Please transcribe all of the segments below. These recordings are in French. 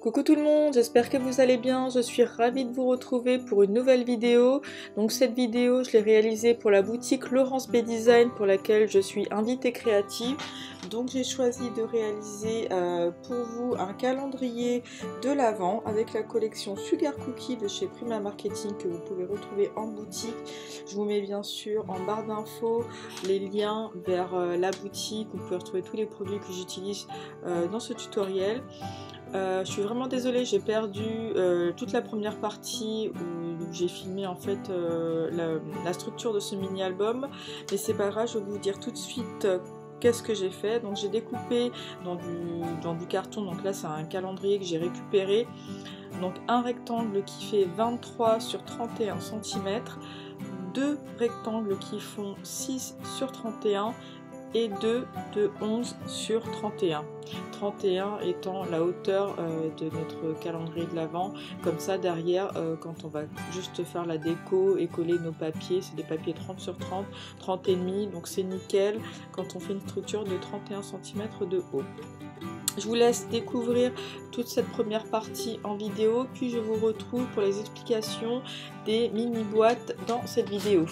Coucou tout le monde, j'espère que vous allez bien, je suis ravie de vous retrouver pour une nouvelle vidéo. Donc cette vidéo je l'ai réalisée pour la boutique Laurence B Design pour laquelle je suis invitée créative. Donc j'ai choisi de réaliser pour vous un calendrier de l'Avent avec la collection Sugar Cookie de chez Prima Marketing que vous pouvez retrouver en boutique. Je vous mets bien sûr en barre d'infos les liens vers la boutique, vous pouvez retrouver tous les produits que j'utilise dans ce tutoriel. Je suis vraiment désolée, j'ai perdu toute la première partie où j'ai filmé en fait la structure de ce mini album, mais c'est pas grave, je vais vous dire tout de suite qu'est-ce que j'ai fait. Donc j'ai découpé dans du carton, donc là c'est un calendrier que j'ai récupéré, donc un rectangle qui fait 23 sur 31 cm, deux rectangles qui font 6 sur 31 et 2 de 11 sur 31. 31 étant la hauteur de notre calendrier de l'Avent. Comme ça derrière, quand on va juste faire la déco et coller nos papiers, c'est des papiers 30 sur 30, 30 et demi, donc c'est nickel quand on fait une structure de 31 cm de haut. Je vous laisse découvrir toute cette première partie en vidéo, puis je vous retrouve pour les explications des mini boîtes dans cette vidéo.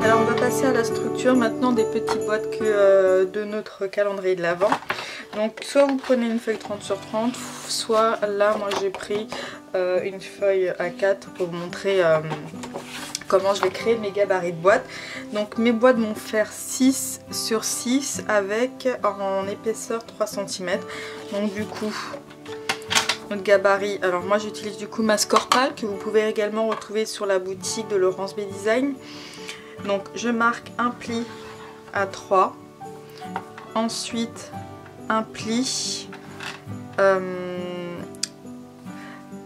Alors on va passer à la structure maintenant des petites boîtes de notre calendrier de l'Avent. Donc soit vous prenez une feuille 30 sur 30, soit là moi j'ai pris une feuille A4 pour vous montrer comment je vais créer mes gabarits de boîtes. Donc mes boîtes vont faire 6 sur 6 avec en épaisseur 3 cm. Donc du coup notre gabarit, alors moi j'utilise du coup ma Scorpal que vous pouvez également retrouver sur la boutique de Laurence B Design. Donc je marque un pli à 3, ensuite un pli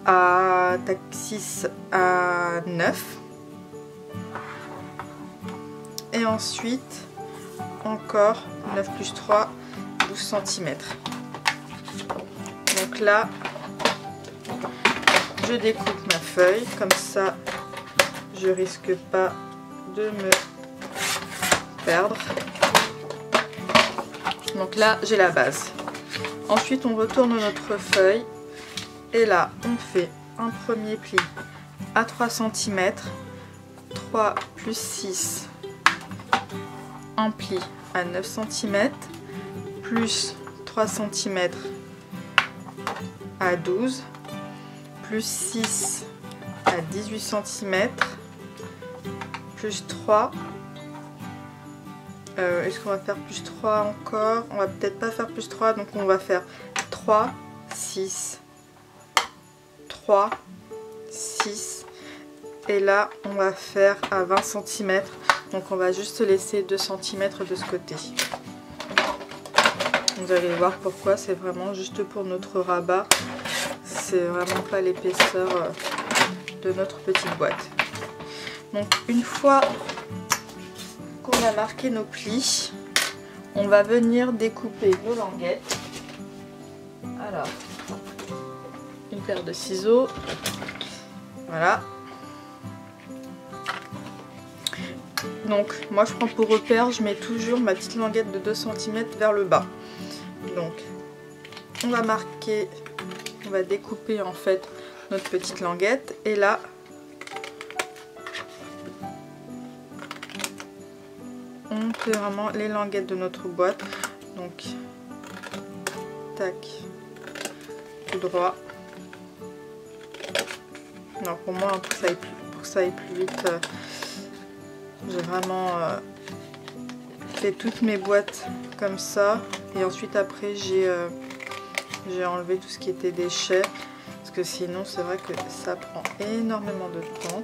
à 6 à 9 et ensuite encore 9 plus 3, 12 cm. Donc là je découpe ma feuille, comme ça je risque pas de me perdre. Donc là j'ai la base. Ensuite on retourne notre feuille et là on fait un premier pli à 3 cm, 3 plus 6, un pli à 9 cm, plus 3 cm à 12, plus 6 à 18 cm, plus 3 Est-ce qu'on va faire plus 3 encore? On va peut-être pas faire plus 3, donc on va faire 3, 6, 3, 6. Et là, on va faire à 20 cm. Donc on va juste laisser 2 cm de ce côté. Vous allez voir pourquoi, c'est vraiment juste pour notre rabat. C'est vraiment pas l'épaisseur de notre petite boîte. Donc une fois qu'on a marqué nos plis, on va venir découper nos languettes. Alors, une paire de ciseaux, voilà. Donc moi je prends pour repère, je mets toujours ma petite languette de 2 cm vers le bas. Donc on va marquer, on va découper en fait notre petite languette et là on fait vraiment les languettes de notre boîte. Donc tac, tout droit. Alors pour moi, pour que ça aille plus vite, j'ai vraiment fait toutes mes boîtes comme ça. Et ensuite après j'ai enlevé tout ce qui était déchets. Parce que sinon c'est vrai que ça prend énormément de temps.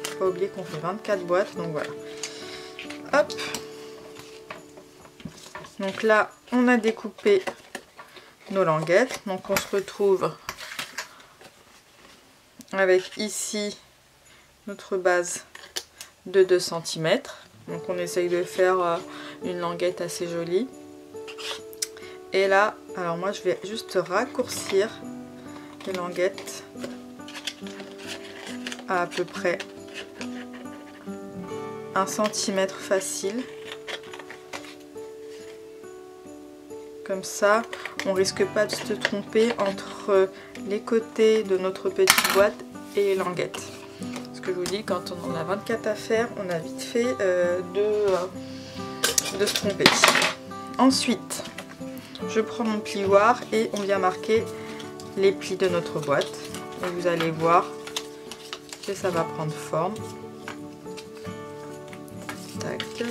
Faut pas oublier qu'on fait 24 boîtes, donc voilà. Hop. Donc là on a découpé nos languettes. Donc on se retrouve avec ici notre base de 2 cm. Donc on essaye de faire une languette assez jolie. Et là, alors moi je vais juste raccourcir les languettes à peu près 1 cm facile. Comme ça, on risque pas de se tromper entre les côtés de notre petite boîte et les languettes. Parce que je vous dis, quand on en a 24 à faire, on a vite fait de se tromper. Ensuite, je prends mon plioir et on vient marquer les plis de notre boîte. Et vous allez voir que ça va prendre forme. Tac.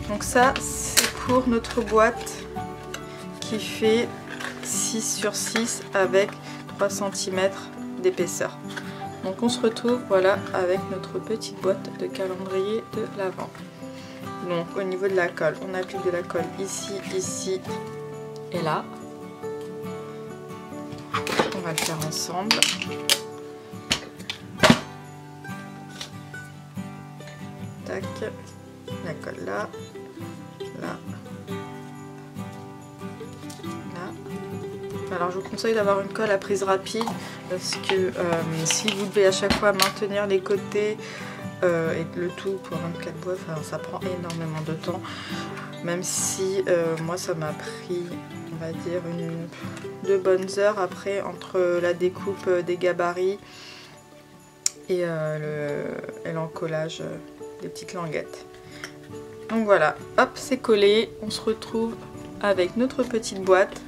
Donc ça, c'est pour notre boîte qui fait 6 sur 6 avec 3 cm d'épaisseur. Donc on se retrouve voilà avec notre petite boîte de calendrier de l'Avent. Donc au niveau de la colle, on applique de la colle ici, ici et là. On va le faire ensemble. Tac, la colle là. Là. Là. Alors je vous conseille d'avoir une colle à prise rapide parce que si vous devez à chaque fois maintenir les côtés et le tout pour 24 boîtes, ça prend énormément de temps. Même si moi ça m'a pris, on va dire, 2 bonnes heures après entre la découpe des gabarits et l'encollage des petites languettes. Donc voilà, hop, c'est collé. On se retrouve avec notre petite boîte.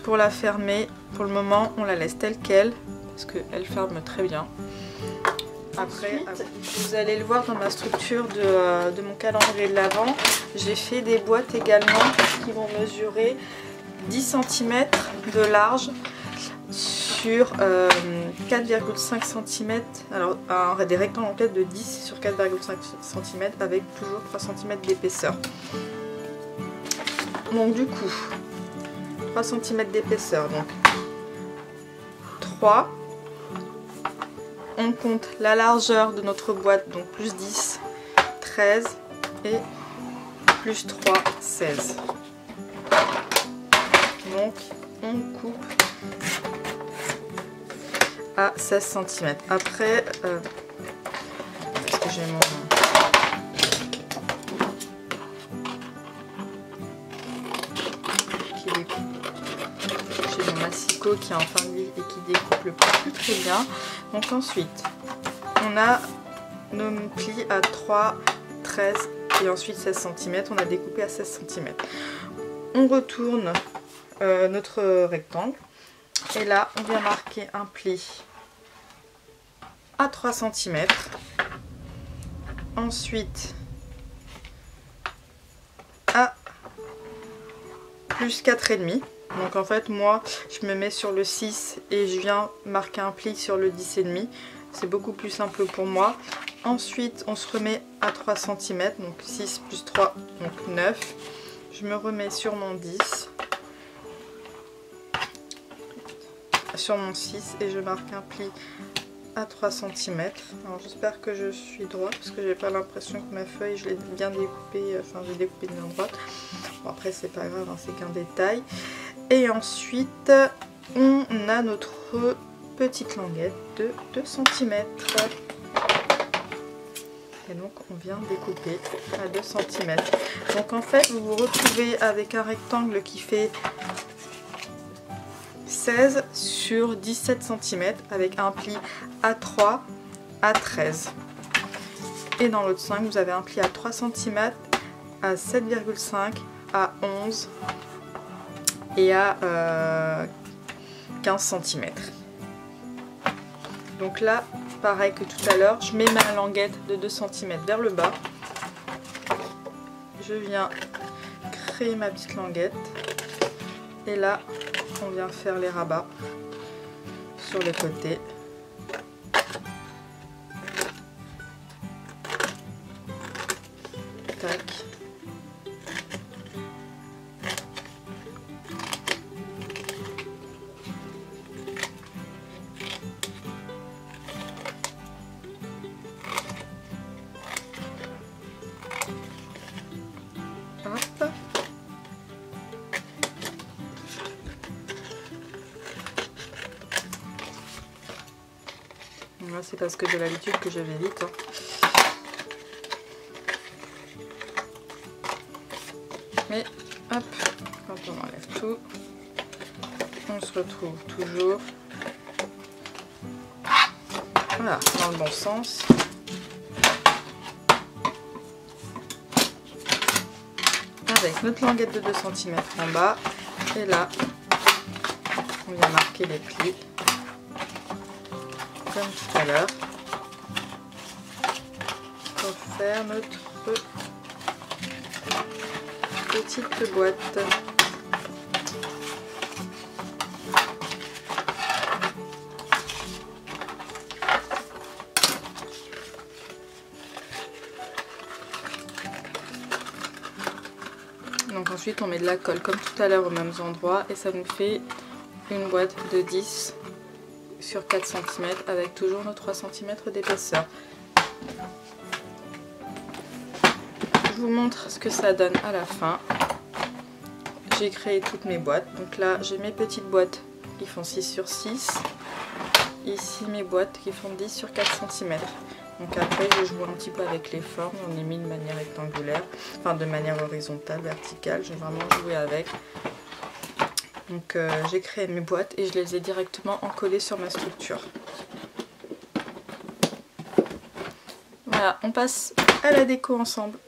Pour la fermer, pour le moment, on la laisse telle qu'elle parce qu'elle ferme très bien. Après, vous allez le voir dans ma structure de mon calendrier de l'Avent, j'ai fait des boîtes également qui vont mesurer 10 cm de large sur 4,5 cm. Alors des rectangles en tête de 10 sur 4,5 cm avec toujours 3 cm d'épaisseur. Donc du coup, 3 cm d'épaisseur, donc 3. On compte la largeur de notre boîte, donc plus 10, 13 et plus 3, 16. Donc on coupe à 16 cm. Après, parce que j'ai mon massicot qui est en fin de vie et qui découpe le plus très bien. Donc ensuite, on a nos plis à 3, 13 et ensuite 16 cm. On a découpé à 16 cm. on retourne notre rectangle. Et là, on vient marquer un pli à 3 cm. Ensuite, à plus 4,5. Donc en fait, moi, je me mets sur le 6 et je viens marquer un pli sur le 10,5. C'est beaucoup plus simple pour moi. Ensuite, on se remet à 3 cm. Donc 6 plus 3, donc 9. Je me remets sur mon 10. Sur mon 6 et je marque un pli à 3 cm. Alors j'espère que je suis droite parce que j'ai pas l'impression que ma feuille, je l'ai bien découpée, enfin j'ai découpé de main droite. Bon, après c'est pas grave, hein, c'est qu'un détail. Et ensuite on a notre petite languette de 2 cm. Et donc on vient découper à 2 cm. Donc en fait vous vous retrouvez avec un rectangle qui fait 16 sur 17 cm avec un pli à 3 à 13. Et dans l'autre 5, vous avez un pli à 3 cm, à 7,5, à 11 et à 15 cm. Donc là, pareil que tout à l'heure, je mets ma languette de 2 cm vers le bas. Je viens créer ma petite languette. Et là, on vient faire les rabats sur les côtés. Tac. Hop. C'est parce que j'ai l'habitude que je vais vite. Mais hop, quand on enlève tout, on se retrouve toujours voilà, dans le bon sens. Avec notre languette de 2 cm en bas. Et là, on vient marquer les plis. Comme tout à l'heure pour faire notre petite boîte. Donc ensuite on met de la colle comme tout à l'heure aux mêmes endroits et ça nous fait une boîte de 10 sur 4 cm avec toujours nos 3 cm d'épaisseur. Je vous montre ce que ça donne à la fin. J'ai créé toutes mes boîtes. Donc là j'ai mes petites boîtes qui font 6 sur 6. Ici mes boîtes qui font 10 sur 4 cm. Donc après je joue un petit peu avec les formes. J'en ai mis de manière rectangulaire, enfin de manière horizontale, verticale. J'ai vraiment joué avec. Donc j'ai créé mes boîtes et je les ai directement encollées sur ma structure. Voilà, on passe à la déco ensemble.